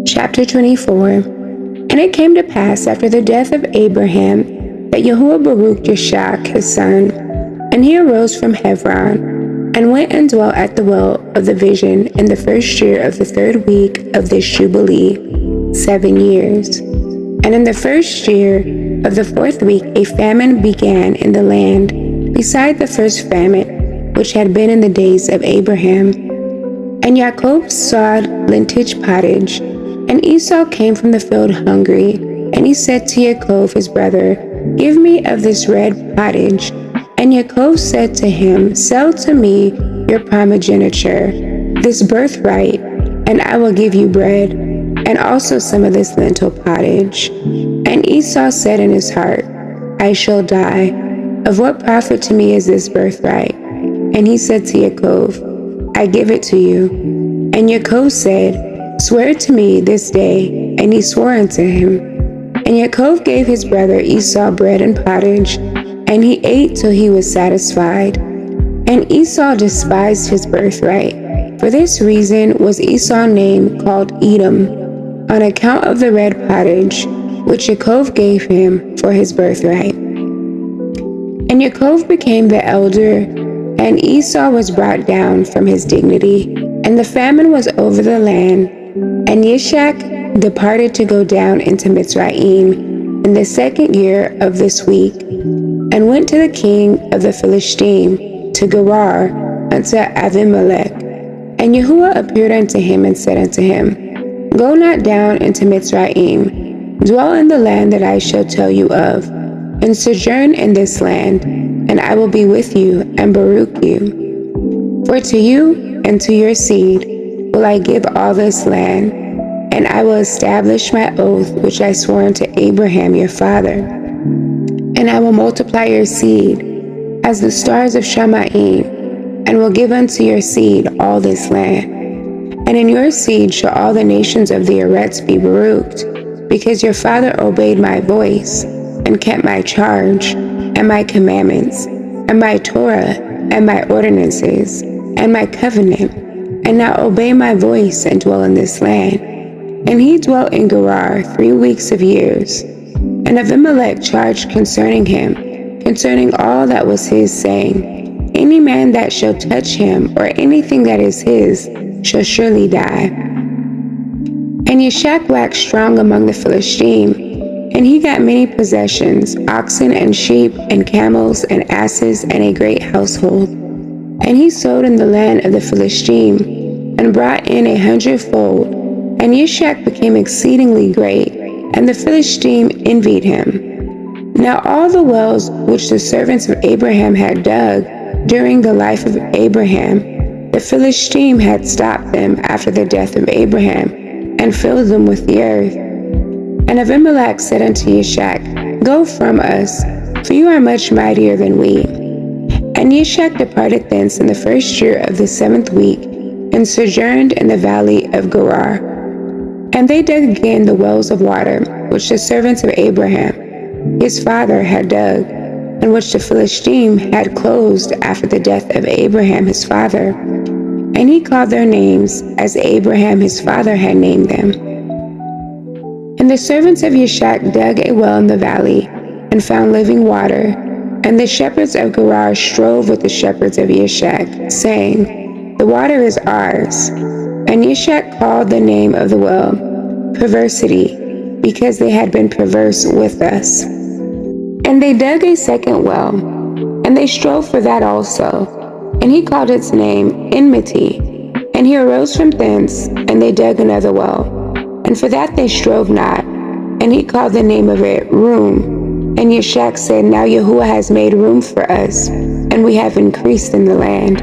Chapter 24. And it came to pass after the death of Abraham that Yahuwah beruched Yishak his son, and he arose from Hebron, and went and dwelt at the well of the vision in the first year of the 3rd week of this Jubilee, 7 years. And in the first year of the 4th week a famine began in the land, beside the first famine which had been in the days of Abraham. And Jacob sawed lentage pottage, and Esau came from the field hungry, and he said to Jacob his brother, Give me of this red pottage. And Jacob said to him, Sell to me your primogeniture, this birthright, and I will give you bread, and also some of this lentil pottage. And Esau said in his heart, I shall die. Of what profit to me is this birthright? And he said to Jacob, I give it to you. And Jacob said, Swear to me this day. And he swore unto him. And Jacob gave his brother Esau bread and pottage, and he ate till he was satisfied. And Esau despised his birthright. For this reason was Esau's name called Edom, on account of the red pottage, which Jacob gave him for his birthright. And Jacob became the elder, and Esau was brought down from his dignity, and the famine was over the land. And Yishak departed to go down into Mitzrayim in the 2nd year of this week, and went to the king of the Philistine, to Gerar, unto Abimelech. And Yahuwah appeared unto him and said unto him, Go not down into Mitzrayim, dwell in the land that I shall tell you of, and sojourn in this land, and I will be with you and baruch you. For to you and to your seed will I give all this land, and I will establish my oath which I swore unto Abraham your father. And I will multiply your seed as the stars of Shamayim, and will give unto your seed all this land. And in your seed shall all the nations of the Eretz be baruched, because your father obeyed my voice, and kept my charge, and my commandments, and my Torah, and my ordinances, and my covenant, and now obey my voice and dwell in this land. And he dwelt in Gerar 3 weeks of years. And Abimelech charged concerning him, concerning all that was his, saying, Any man that shall touch him, or anything that is his, shall surely die. And Yishak waxed strong among the Philistine, and he got many possessions, oxen and sheep and camels and asses and a great household. And he sowed in the land of the Philistine, and brought in 100-fold. And Yishak became exceedingly great, and the Philistine envied him. Now all the wells which the servants of Abraham had dug during the life of Abraham, the Philistine had stopped them after the death of Abraham, and filled them with the earth. And Abimelech said unto Yishak, Go from us, for you are much mightier than we. And Yishak departed thence in the first year of the 7th week, and sojourned in the valley of Gerar. And they dug again the wells of water, which the servants of Abraham, his father, had dug, and which the Philistine had closed after the death of Abraham his father. And he called their names as Abraham his father had named them. And the servants of Yishak dug a well in the valley, and found living water. And the shepherds of Gerar strove with the shepherds of Yishak, saying, The water is ours. And Yishak called the name of the well Perversity, because they had been perverse with us. And they dug a 2nd well, and they strove for that also, and he called its name Enmity. And he arose from thence, and they dug another well, and for that they strove not, and he called the name of it Room. And Yishak said, Now Yahuwah has made room for us, and we have increased in the land.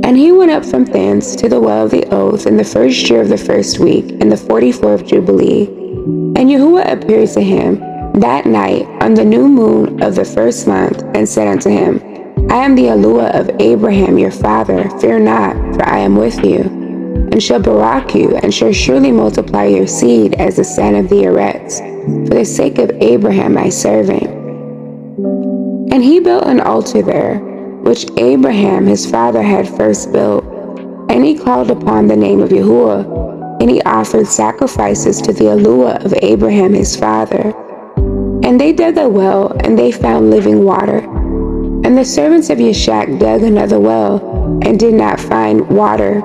And he went up from thence to the well of the oath in the first year of the 1st week, in the 44th Jubilee. And Yahuwah appeared to him that night on the new moon of the 1st month, and said unto him, I am the Eluah of Abraham your father, fear not, for I am with you, and shall baruch you, and shall surely multiply your seed as the sand of the Eretz, for the sake of Abraham my servant. And he built an altar there, which Abraham his father had first built, and he called upon the name of Yahuwah. and he offered sacrifices to the Eluah of Abraham his father. And they dug a well, and they found living water. And the servants of Yishak dug another well, and did not find water.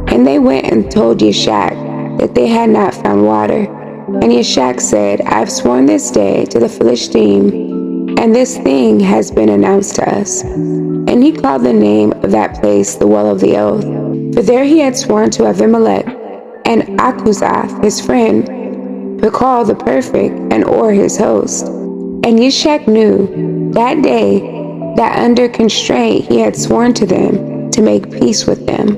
And they went and told Yishak that they had not found water. And Yishak said, I have sworn this day to the Philistine, and this thing has been announced to us. And he called the name of that place the Well of the Oath. For there he had sworn to Abimelech and Achuzath his friend, Pekal the perfect, and Or his host. And Yishak knew that day that under constraint he had sworn to them to make peace with them.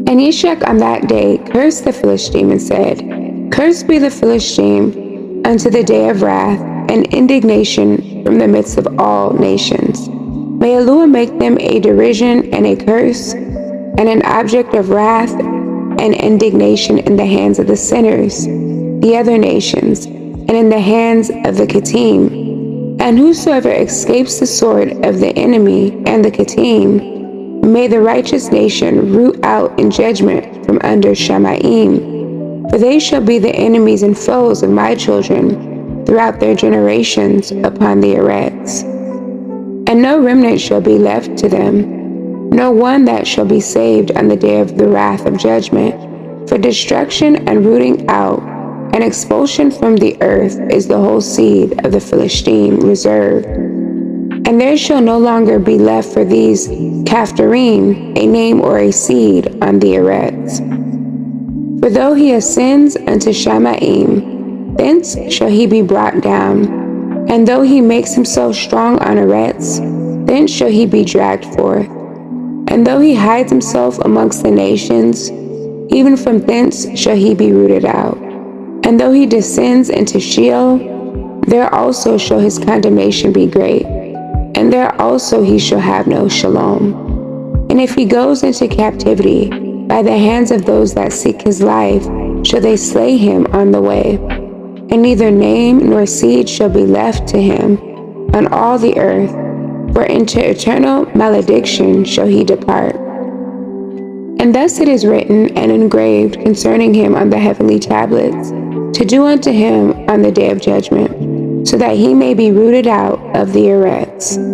And Yishak on that day cursed the Philistine and said, Cursed be the Philistine unto the day of wrath and indignation from the midst of all nations. May Eluah make them a derision and a curse, and an object of wrath and indignation in the hands of the sinners, the other nations, and in the hands of the Kittim. And whosoever escapes the sword of the enemy and the Kittim, may the righteous nation root out in judgment from under Shamaim. For they shall be the enemies and foes of my children throughout their generations upon the Eretz. And no remnant shall be left to them, no one that shall be saved on the day of the wrath of judgment. For destruction and rooting out and expulsion from the earth is the whole seed of the Philistine reserved. And there shall no longer be left for these Caphtorim a name or a seed on the Eretz. For though he ascends unto Shamaim, thence shall he be brought down. And though he makes himself strong on Eretz, thence shall he be dragged forth. And though he hides himself amongst the nations, even from thence shall he be rooted out. And though he descends into Sheol, there also shall his condemnation be great, and there also he shall have no shalom. And if he goes into captivity, by the hands of those that seek his life shall they slay him on the way. And neither name nor seed shall be left to him on all the earth, for into eternal malediction shall he depart. And thus it is written and engraved concerning him on the heavenly tablets, to do unto him on the day of judgment, so that he may be rooted out of the Eretz.